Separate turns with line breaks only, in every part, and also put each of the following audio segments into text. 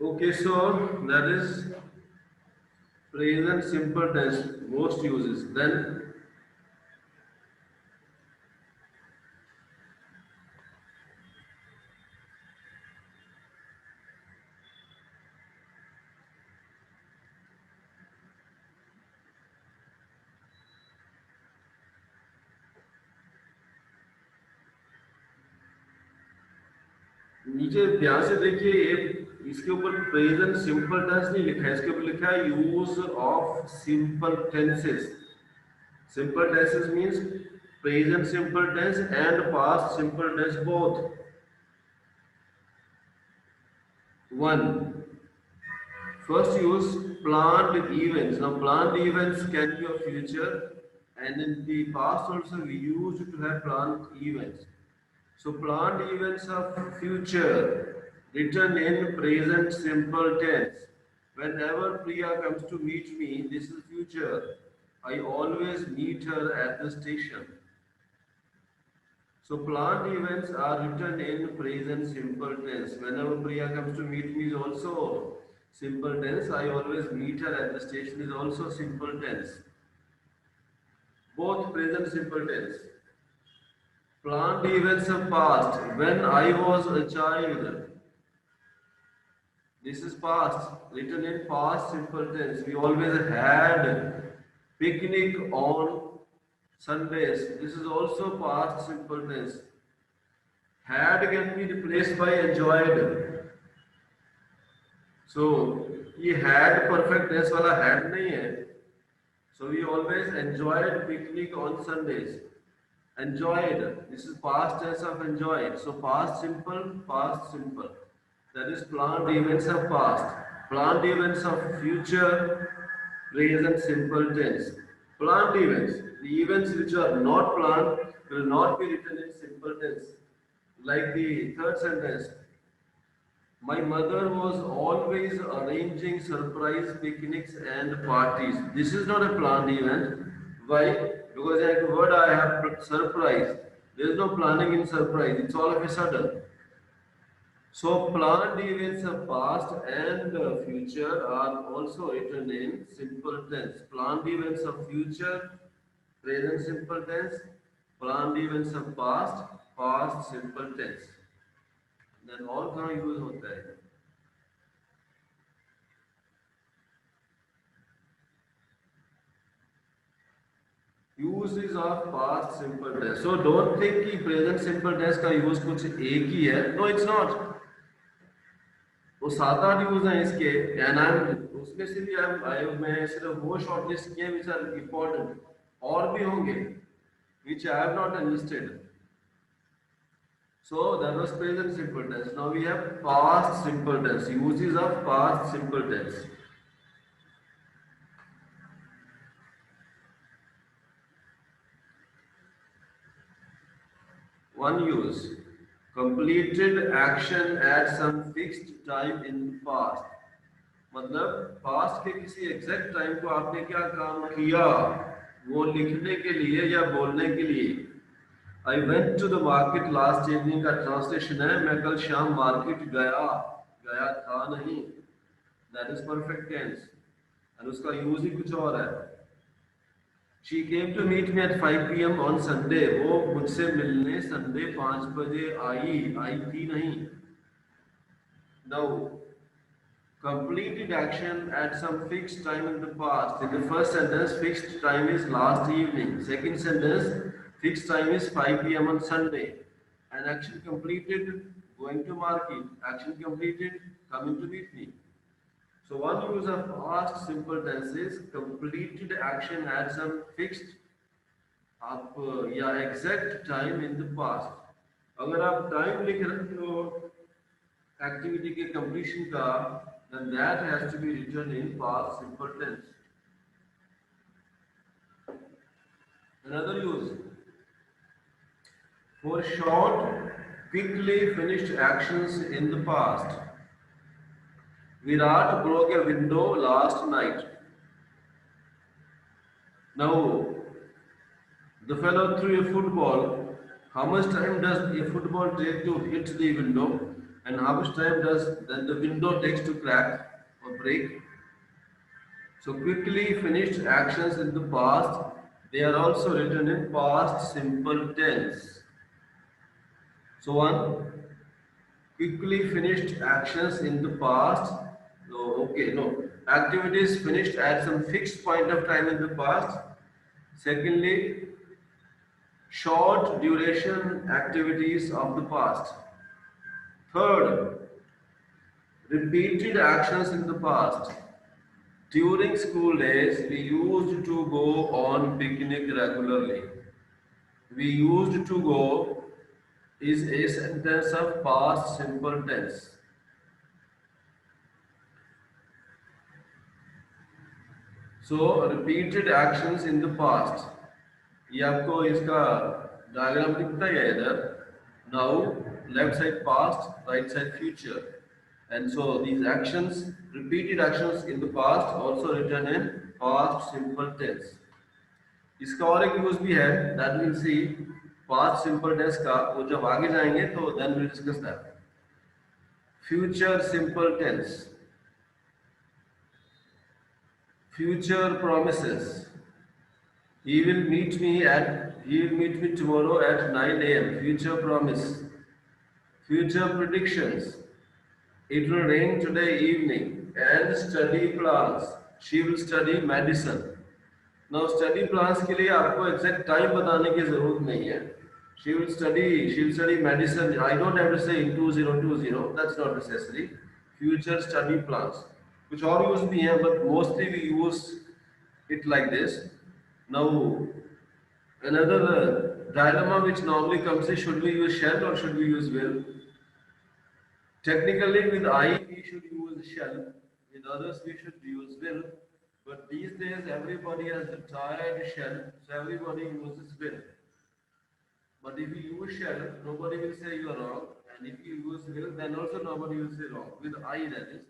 Okay, so that is present simple tense, most uses. Then नीचे ध्यान से देखिए, ये इसके ऊपर प्रेजेंट सिंपल टेंस नहीं लिखा है, इसके ऊपर लिखा है use of simple tenses. Simple tenses means present simple tense and past simple tense both. One, first use planned events. Now planned events can be of future, and in the past also we used to have planned events. So planned events of future written in present simple tense. Whenever Priya comes to meet me, this is future. I always meet her at the station. So planned events are written in present simple tense. Whenever Priya comes to meet me is also simple tense. I always meet her at the station is also simple tense. Both present simple tense. Planned events of past. When I was a child. This is past. Written in past simple tense. We always had picnic on Sundays. This is also past simple tense. Had can be replaced by enjoyed. So ये had perfect tense वाला had नहीं है. So we always enjoyed picnic on Sundays. Enjoyed. This is past tense of enjoyed. So past simple, past simple. That is planned events of past. Planned events of future, present simple tense. Planned events. The events which are not planned will not be written in simple tense. Like the third sentence, my mother was always arranging surprise picnics and parties. This is not a planned event. Why? Because like the word I have surprise. There is no planning in surprise. It's all of a sudden. So planned events of past and future are also written in simple tense. Planned events of future, present simple tense. Planned events of past, past simple tense. Then all कहाँ use होता है? Uses of past simple tense. So don't think कि present simple tense का use कुछ एक ही है. No, it's not. वो सात आठ यूज हैं इसके, एंड आई उसमें से भी मैं सिर्फ वो शॉर्ट लिस्ट किए विच आर इम्पोर्टेंट. और भी होंगे which I have not enlisted. So that was present simple tense. Now we have past simple tense. Uses of past simple tense. One use, completed action at some fixed time in the past. मतलब past के किसी exact time को आपने क्या काम किया वो लिखने के लिए या बोलने के लिए. I went to the market last evening का translation है मैं कल शाम market गया, गया था नहीं. That is perfect tense. और उसका use ही कुछ और है. She came to meet me at 5 p.m. on Sunday. वो मुझसे मिलने संडे 5 बजे आई थी नहीं. Now, completed action at some fixed time in the past. In the first sentence, fixed time is last evening. Second sentence, fixed time is 5 p.m. on Sunday. And action completed, going to market. Action completed, coming to meet me. So one use of past simple tense is completed action at some fixed आप या exact time in the past. अगर आप time लिख रहे हो activity के completion का, then that has to be written in past simple tense. Another use, for short, quickly finished actions in the past. Virat broke a window last night. Now, the fellow threw a football. How much time does a football take to hit the window? And how much time does then the window takes to crack or break? So quickly finished actions in the past, they are also written in past simple tense. So one, quickly finished actions in the past. No, okay, no. Activities finished at some fixed point of time in the past. Secondly, short duration activities of the past. Third, repeated actions in the past. During school days, we used to go on picnic regularly. We used to go is a sentence of past simple tense. So repeated actions in the past. ये आपको इसका diagram दिखता ही है इधर. Now left side past, right side future. And so these actions, repeated actions in the past, also written in past simple tense. इसका और एक use भी है, that we'll see past simple tense का, वो जब आगे जाएंगे तो then we'll discuss that. Future simple tense. Future promises. He will meet me tomorrow at 9 a.m. Future promise. Future predictions. It will rain today evening. And study plans. She will study medicine. Now study plans के लिए आपको exact time बताने की जरूरत नहीं है. She will study medicine. I don't have to say in 2020. That's not necessary. Future study plans. कुछ और use भी हैं, but mostly we use it like this. Now another dilemma which normally comes is, should we use shall or should we use will? Technically with I we should use shall, with others we should use will. But these days everybody has retired shall, so everybody uses will. But if you use shall, nobody will say you are wrong, and if you use will, then also nobody will say wrong. With I, that is.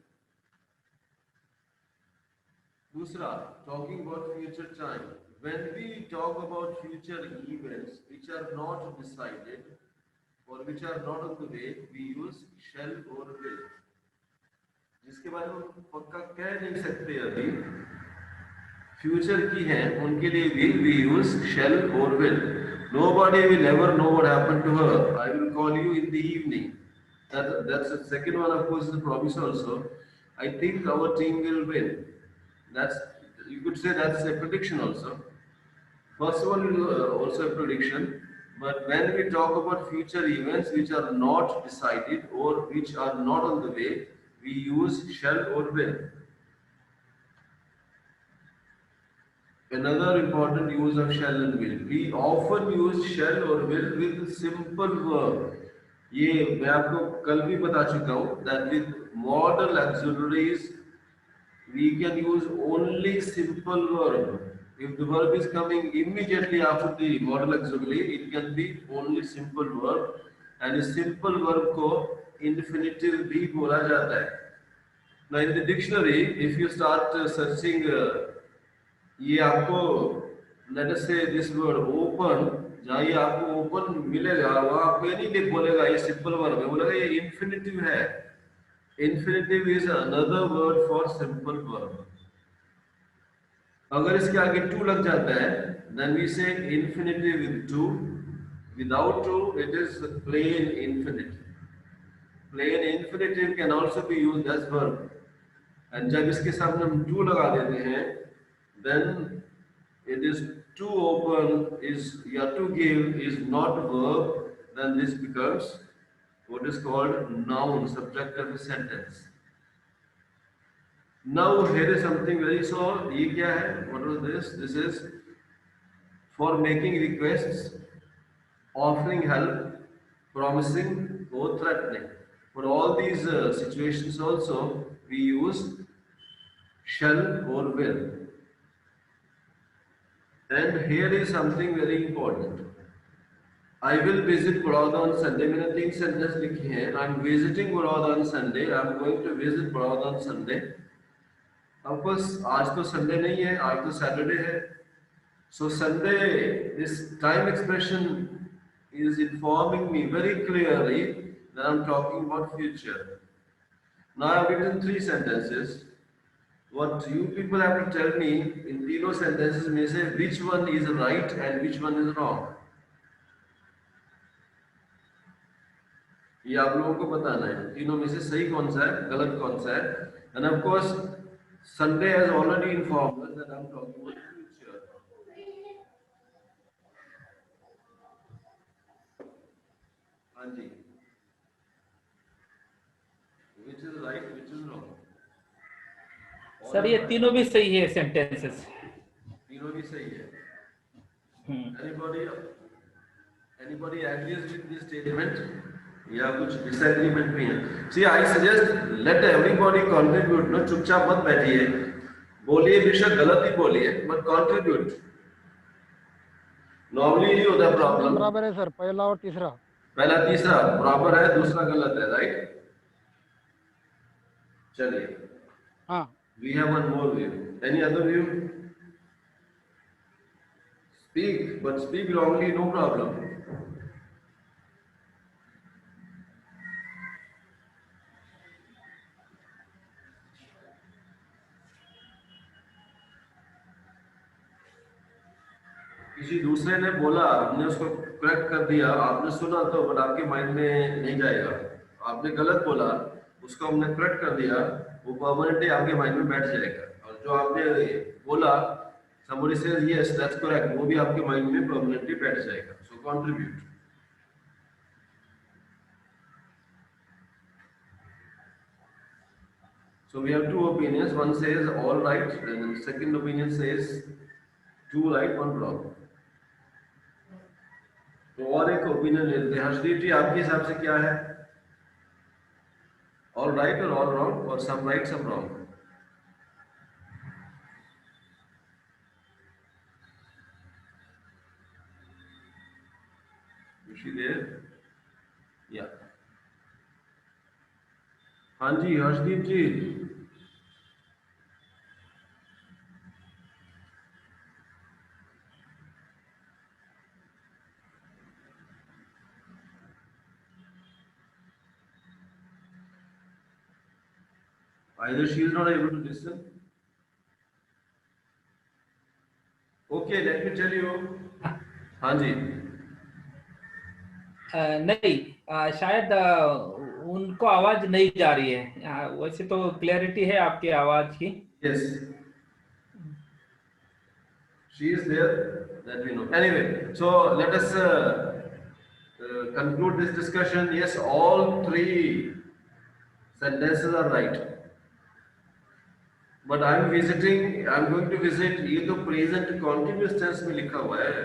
Dusra, talking about future time. When we talk about future events which are not decided or which are not on the way, we use shall or will. जिसके बारे में हम पक्का कह नहीं सकते अभी, future की हैं, उनके लिए भी we use shall or will. Nobody will ever know what happened to her. I will call you in the evening. That's the second one, of course, is a promise also. I think our team will win. That's, you could say that's a prediction also. First one is also a prediction. But when we talk about future events which are not decided or which are not on the way, we use shall or will. Another important use of shall and will. We often use shall or will with simple verb. ये मैं आपको कल भी बता चुका हूँ that with modal auxiliaries we can use only simple verb. If the verb is coming immediately after the modal auxiliary, it can be only simple verb, and इस simple verb को infinitive भी बोला जाता है. Now in the dictionary, if you start searching ये आपको let us say this word open, जहाँ ये आपको open मिलेगा, वहाँ आपको ये नहीं बोलेगा ये simple verb है, बोलेगा ये infinitive है. Infinitive is another word for simple verb. अगर इसके आगे to लग जाता है, then we say infinitive with to. Without to, it is plain infinitive. Plain infinitive can also be used as verb. And जब इसके सामने हम to लगा देते हैं, then it is to open is या to give is not verb, then this becomes what is called noun, subject of a sentence. Now here is something very so. ये क्या है? What was this? This is for making requests, offering help, promising, or threatening. For all these situations also we use shall or will. And here is something very important. I will visit Baroda on Sunday. मैंने 3 sentence लिखे हैं. I'm visiting Baroda on Sunday. I'm going to visit Baroda on Sunday. Of course, आज तो Sunday नहीं है, आज तो Saturday है. So Sunday, this time expression is informing me very clearly then I'm talking about future. Now I've written 3 sentences. What you people have to tell me in तीनों sentences में से which one is right and which one is wrong. ये आप लोगों को बताना है तीनों में से सही कौन सा है, गलत कौन सा है. And of course, Sunday has already informed us that I'm talking about future. हाँ जी. Which is right, which is wrong.
Sir ये तीनों भी सही है सेंटेंसेस.
तीनों भी सही है. Anybody agrees with this statement? या कुछ disagreement भी है? See, I suggest let everybody contribute. No, चुपचाप मत बैठिए. बोलिए बेशक गलत ही बोलिए, but contribute. Normally ये होता है problem.
बराबर है सर, पहला और तीसरा.
पहला तीसरा बराबर है, दूसरा गलत है, right? चलिए.
हाँ.
We have one more view. Any other view? Speak, but speak wrongly, no problem. किसी दूसरे ने बोला, हमने उसको करेक्ट कर दिया, आपने सुना तो बट आपके माइंड में नहीं जाएगा. आपने गलत बोला, उसको हमने करेक्ट कर दिया, वो परमानेंटली आपके माइंड में बैठ जाएगा. और जो आपने बोला, somebody says yes, that's correct, वो भी आपके माइंड में परमानेंटली बैठ जाएगा. So contribute. So we have 2 opinions. One says all right, and the second opinion says 2 right, 1 wrong. तो और एक ओपिनियन लेते हैं. हर्षदीप जी, आपके हिसाब से क्या है? ऑल राइट और ऑल रॉन्ग, और सम राइट सम रॉन्ग? या हाँ जी हर्षदीप जी. Either she is not able to listen. Okay, let me tell you. हाँ जी.
नहीं, शायद उनको आवाज नहीं जा रही है. वैसे तो क्लैरिटी है आपकी आवाज की.
Yes. She is there, that we know. Anyway, so let us conclude this discussion. Yes, all 3 sentences are right. But I'm going to visit, ये तो present continuous tense में लिखा हुआ है.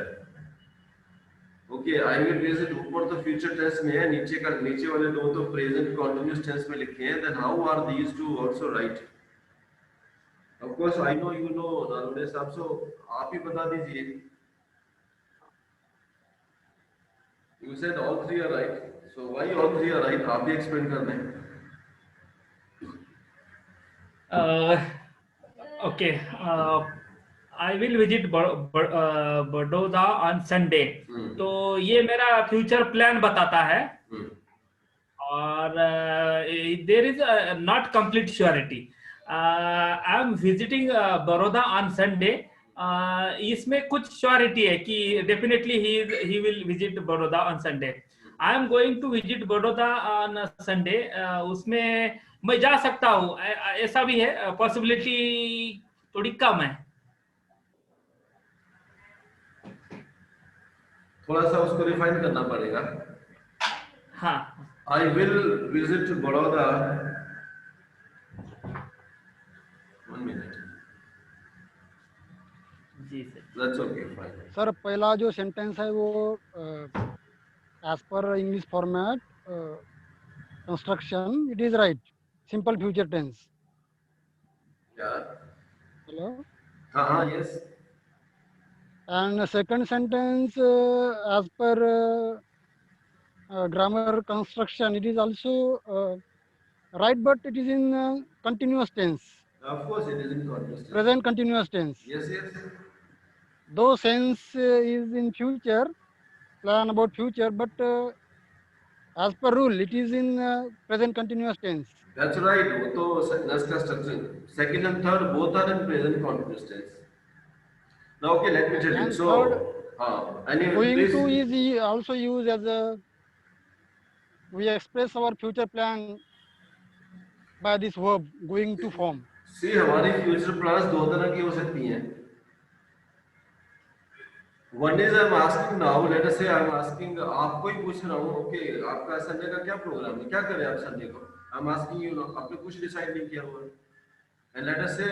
Okay, I will visit, ऊपर तो future tense में है, नीचे वाले 2 तो present continuous tense में लिखे हैं. Then how are these 2 also right? Of course, I know you know Narode साहब, so आप ही बता दीजिए. You said all 3 are right. So why all 3 are right? आप ही explain कर दें.
Okay, I will visit Baroda on Sunday. तो ये मेरा फ्यूचर प्लान बताता है. और there is not complete surety. I am visiting Baroda on Sunday. इसमें कुछ श्योरिटी है कि definitely he will visit Baroda on Sunday. I am going to visit Baroda on Sunday. उसमें मैं जा सकता हूँ, ऐसा भी है, पॉसिबिलिटी थोड़ी कम है.
थोड़ा सा उसको रिफाइन करना पड़ेगा.
हाँ.
I will visit Baroda. 1 minute.
जी sir.
That's okay, fine.
Sir पहला जो सेंटेंस है वो एज पर English format construction it is right. Simple future tense.
Yeah.
Hello.
हाँ, yes.
And second sentence as per grammar construction it is also right, but it is in continuous tense.
Of course, it is in continuous tense.
Present continuous tense.
Yes, yes.
Though sense is in future, plan about future, but as per rule, it is in present continuous tense.
That's right. वो तो sentence का structure. Second and third both are in present continuous tense. Now, okay, let me tell you.
And third,
Anyway,
going
please.
to is also used as a, we express our future plan by this verb going to form.
See, हमारी future plans दो तरह की हो सकती हैं. One is I'm asking now. Let us say I'm asking. आपको ही पूछ रहा हूँ. Okay, आपका संडे का क्या प्रोग्राम है? क्या करें आप संडे को? I'm asking you now. आपने कुछ डिसाइड नहीं किया हुआ. And let us say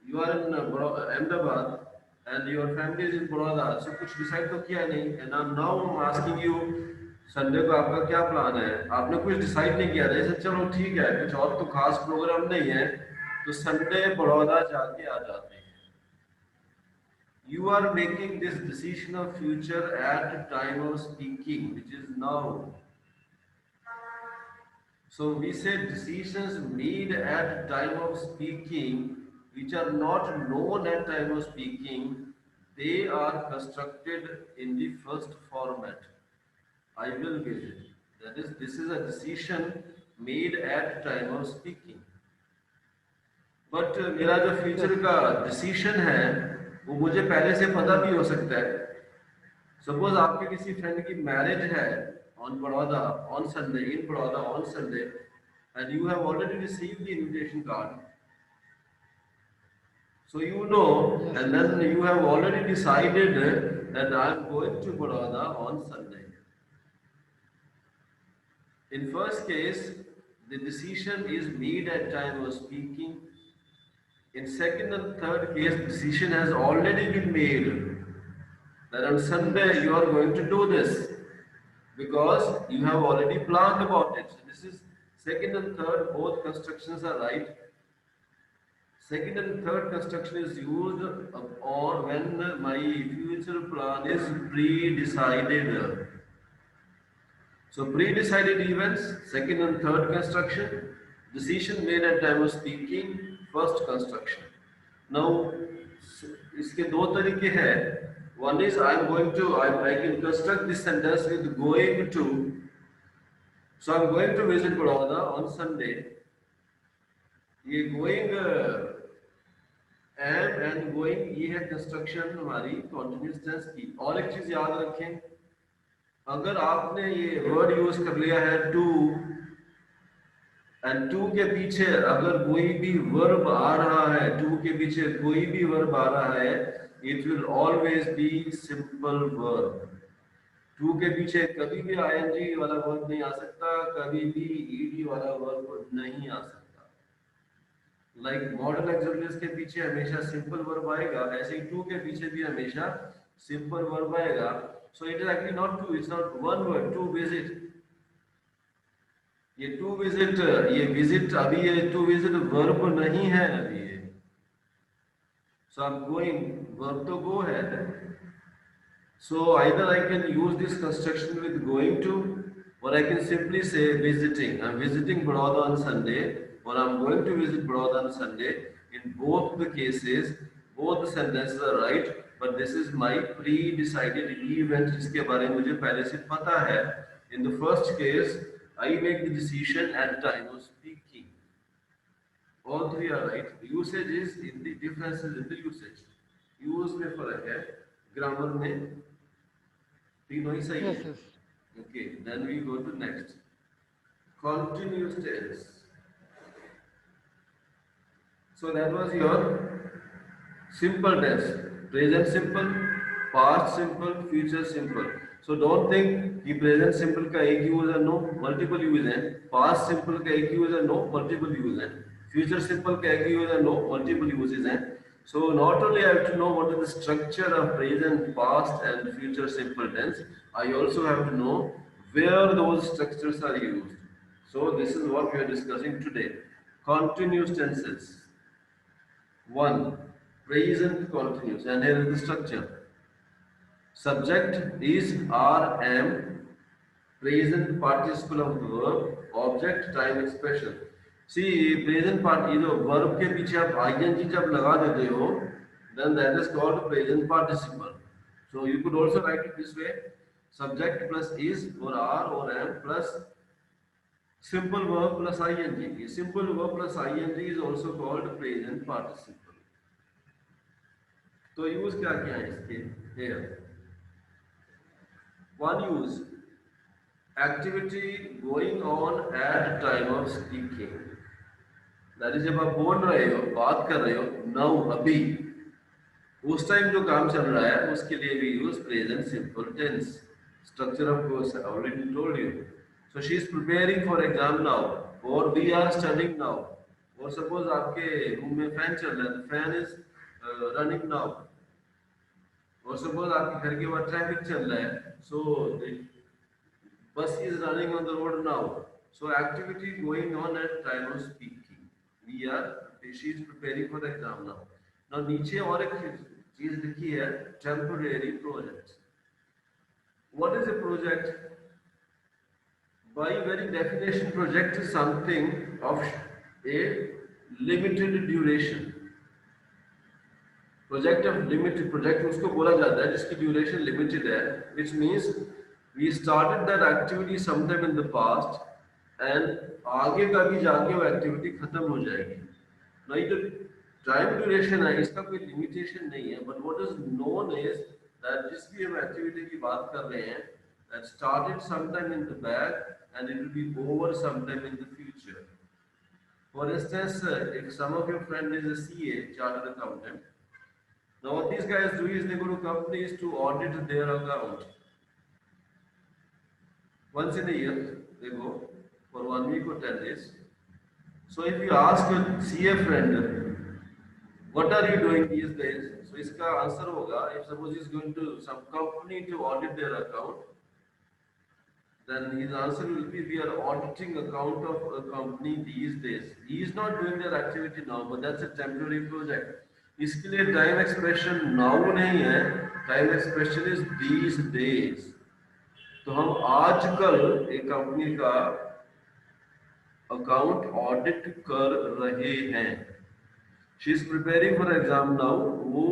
you are in Ahmedabad and your family is in Baroda. So कुछ डिसाइड तो किया नहीं. And now I'm asking you. Sunday को आपका क्या प्लान है? आपने कुछ डिसाइड नहीं किया. जैसे चलो ठीक है, कुछ और तो खास प्रोग्राम नहीं है, तो संडे बड़ौदा जाके आ जाते हैं. You are making this decision of future at the time of speaking, which is now. So we say decisions made at the time of speaking, which are not known at time of speaking, they are constructed in the first format. I will visit. That is, this is a decision made at time of speaking. But मेरा जो future का decision है वो मुझे पहले से पता भी हो सकता है. सपोज आपके किसी फ्रेंड की मैरिज है on Baroda on Sunday in Baroda on Sunday and you have already received the invitation card. So you know, and then you have already decided that I am going to Baroda on Sunday. In first case, the decision is made at time of speaking. In second and third case, decision has already been made that on Sunday you are going to do this because you have already planned about it. So this is second and third, both constructions are right. Second and third construction is used or when my future plan is pre-decided. So pre-decided events, second and third construction, decision made at time of speaking, first construction. Now, इसके दो तरीके हैं. One is I am going to, I can construct this sentence with going to. So I am going to visit Baroda on Sunday. ये going am and going ये है construction हमारी continuous tense की. और एक चीज याद रखें, अगर आपने ये वर्ड यूज कर लिया है टू एंड टू के पीछे अगर कोई भी वर्ब आ रहा है, टू के पीछे कोई भी वर्ब आ रहा है, it will always be simple verb. To के पीछे कभी भी आईएनजी वाला वर्ब नहीं आ सकता, कभी भी ईडी वाला वर्ब नहीं आ सकता. लाइक मॉडल ऑक्सिलरीज के पीछे हमेशा सिंपल वर्ब आएगा, ऐसे ही टू के पीछे भी हमेशा सिंपल वर्ब आएगा. So it is actually not two, it's not one word, to visit. ये to visit, ये visit अभी ये to visit verb नहीं है अभी ये. So I'm going, verb तो go है. So either I can use this construction with going to, or I can simply say visiting. I'm visiting Baroda on Sunday, or I'm going to visit Baroda on Sunday. In both the cases, both the sentences are right. But this is my pre-decided event जिसके बारे में मुझे पहले से पता है. In the first case, I make the decision at the time of speaking. All three are right. Usage is in the differences in the usage. Use में फर्क है, grammar में तीनों ही सही है. Okay, then we go to next. Continuous tense. So that was your simple tense. Present simple, past simple, future simple. So don't think कि present simple का एक यूज है, no, multiple use है. Past simple का एक use है, no, multiple use है. Future simple का एक यूज है, no, multiple uses हैं. So not only I have to know what is the structure of present, past and future simple tense, I also have to know where those structures are used. So this is what we are discussing today. Continuous tenses. 1. Present continuous, and here is the structure. Subject is am, present participle of the verb, object time expression. See, present part, ये जो verb के पीछे आप ing जब लगा देते हो, then that is called present participle. So you could also write it this way: subject plus is or are or am plus simple verb plus ing. Simple verb plus ing is also called present participle. तो use क्या क्या है इसके? here one use activity going on at time of speaking. That is जब आप बोल रहे हो, बात कर रहे हो, नाउ अभी, उस टाइम जो काम चल रहा है उसके लिए भी use present simple tense. Structure of course I already told you. So she is preparing for exam now, or we are studying now. और suppose आपके रूम में फैन चल रहा है, the fan is running now. और suppose आपके घर के बाहर ट्रैफिक चल रहा है, so the bus is running on the road now. So activity going on at time of speaking. She is preparing for the exam now. Now नीचे और एक चीज लिखी है, temporary project. What is a project? By very definition, project is something of a limited duration. Project of limited, project उसको बोला जाता है जिसकी duration limited है, which means we started that activity sometime in the past and आगे का भी जाके वो activity खत्म हो जाएगी. नहीं तो टाइम ड्यूरेशन है, इसका कोई लिमिटेशन नहीं है. But what is known is that जिस भी हम एक्टिविटी की बात कर रहे हैं, that started sometime in the back and it will be over sometime in the future. For instance, if some of your friend is a CA, chartered accountant, now what these guys do is they go to companies to audit their account. Once in a year, they go for 1 week or 10 days. So if you ask your CA friend, what are you doing these days? So इसका answer होगा, if suppose he is going to some company to audit their account, then his answer will be, we are auditing account of a company these days. He is not doing that activity now, but that's a temporary project. इसके लिए time expression now नहीं है, time expression is these days. तो हम आजकल एक company का account audit कर रहे हैं. She is preparing for exam now. वो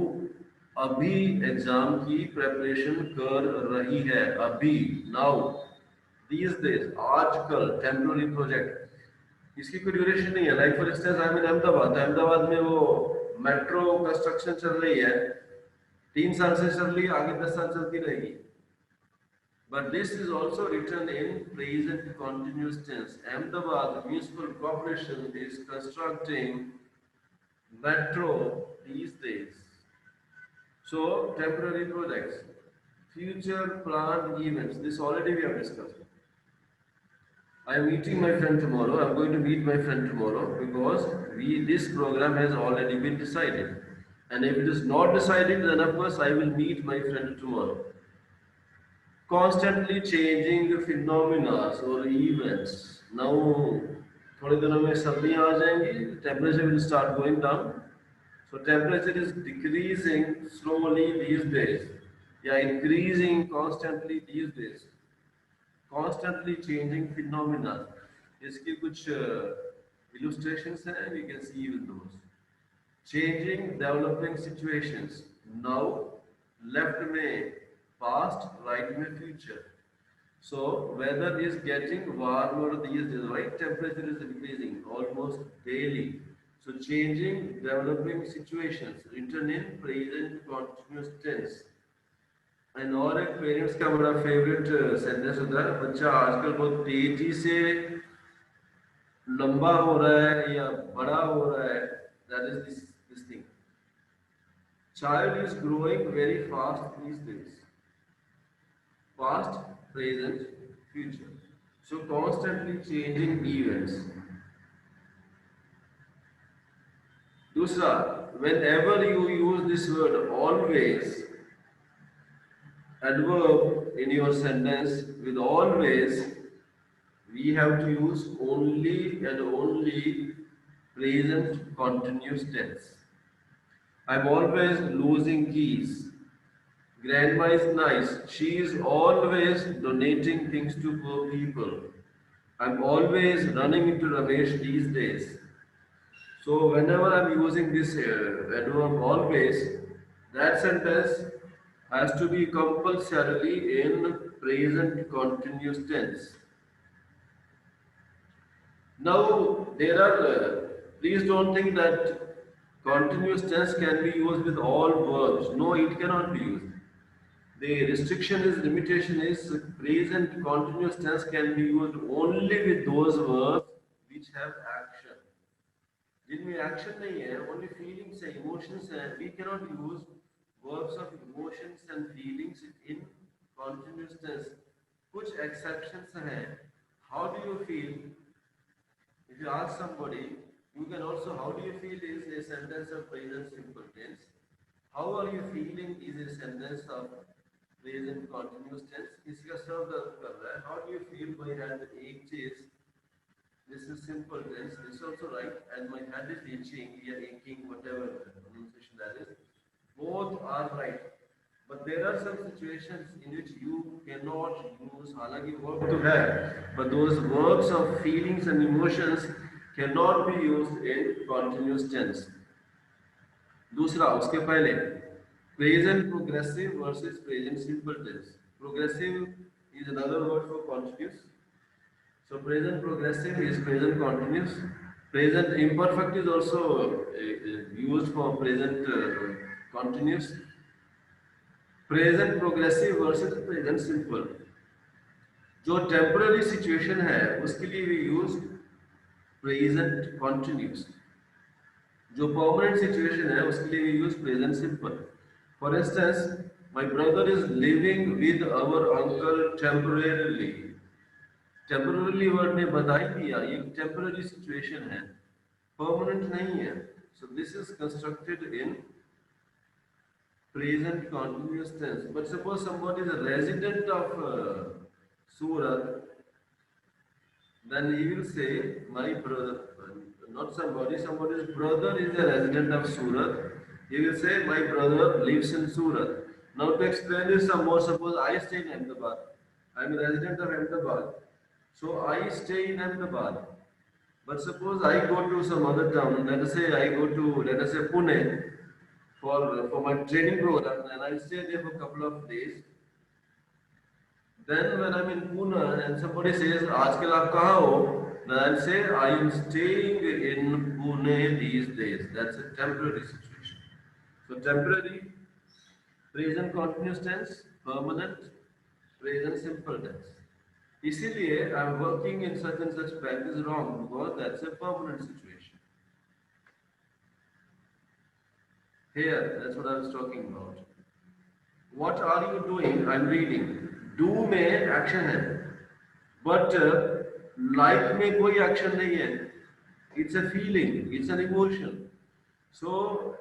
अभी एग्जाम की प्रेपरेशन कर रही है, अभी, now. These days, आजकल, temporary project. इसकी कोई ड्यूरेशन नहीं है. Like for instance I am in Ahmedabad में वो मेट्रो कंस्ट्रक्शन चल रही है, 3 साल से चल रही है, आगे 10 साल चलती रहेगी. But this is also written in present continuous tense. Ahmedabad Municipal Corporation is constructing metro these days. So temporary projects, future planned events. This already we have discussed. I am meeting my friend tomorrow. I am going to meet my friend tomorrow because this program has already been decided. And if it is not decided, then of course I will meet my friend tomorrow. Constantly changing phenomena or events. Now, थोड़े दिनों में सर्दियाँ आ जाएंगी. Temperature will start going down. So temperature is decreasing slowly these days. Yeah, increasing constantly these days. Constantly changing phenomena. इसकी कुछ illustrations हैं, we can see even those. Changing, developing situations. Now, left में past, right में future. So weather is getting warmer these days, right? Temperature is increasing almost daily. So changing, developing situations, written in present continuous tense. And और एक parents का बड़ा favourite sentence होता है, बच्चा आजकल बहुत तेजी से लंबा हो रहा है या बड़ा हो रहा है. That is this thing. Child is growing very fast these days. Past, present, future. So constantly changing events. दूसरा, whenever you use this word always, adverb in your sentence with always, we have to use only and only present continuous tense. I'm always losing keys. Grandma is nice. She is always donating things to poor people. I'm always running into Ramesh these days. So whenever I'm using this adverb always, that sentence has to be compulsorily in present continuous tense. Now, there are, please don't think that continuous tense can be used with all verbs. No, it cannot be used. The restriction is, limitation is, present continuous tense can be used only with those verbs which have action. जिनमें action नहीं है, only feelings है, emotions है, we cannot use verbs of emotions and feelings in continuous tense. कुछ exceptions हैं. How do you feel? If you ask somebody, you can also, how do you feel is a sentence of present simple tense. How are you feeling is a sentence of present continuous tense. किसी का sir दर्द कर रहा है, how do you feel? My hand aches. This is simple tense. This is also right. And my hand is itching, yeah, aching, whatever pronunciation that is. Both are right. But there are some situations in which you cannot use, हालांकि verb तो है, but those verbs of feelings and emotions cannot be used in continuous tense. दूसरा, उसके पहले present progressive versus present simple tense. Progressive is another word for continuous. So present progressive is present continuous. Present imperfect is also used for present continuous. Present progressive versus present simple. जो temporary situation है उसके लिए we use present continuous. जो permanent situation है उसके लिए we use present simple. For instance, my brother is living with our uncle temporarily. Temporarily word ने बता ही दिया, ये temporary situation है, permanent नहीं है. So this is constructed in present continuous tense. But suppose somebody is a resident of Surat, then he will say, my brother, not somebody, somebody's brother is a resident of Surat. He will say, my brother lives in Surat. Now to explain this some more, suppose I stay in Ahmedabad. I am a resident of Ahmedabad. So I stay in Ahmedabad. But suppose I go to some other town, let us say I go to, let us say Pune for my training program, and I stay there for a couple of days. Then when I'm in Pune and somebody says, आजकल आप कहाँ हो? Then I'll say, I am staying in Pune these days. That's a temporary situation. So temporary, present continuous tense, permanent, present simple tense. इसीलिए I'm working in such and such bank is wrong because that's a permanent situation. Here, that's what I was talking about. What are you doing? I'm reading. Do में action है, but like में कोई action नहीं है. It's a feeling, it's an emotion. So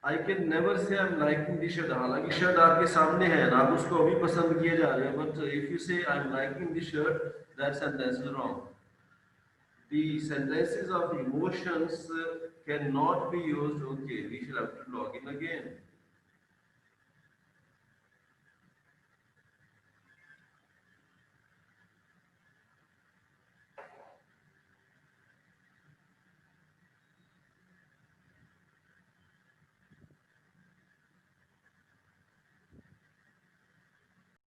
I can never say I'm liking the shirt. हालांकि shirt आपके सामने है, आप उसको अभी पसंद किए जा रहे हैं. But if you say I'm liking the shirt, that sentence is wrong. The sentences of emotions cannot be used. Okay, we shall have to log in again.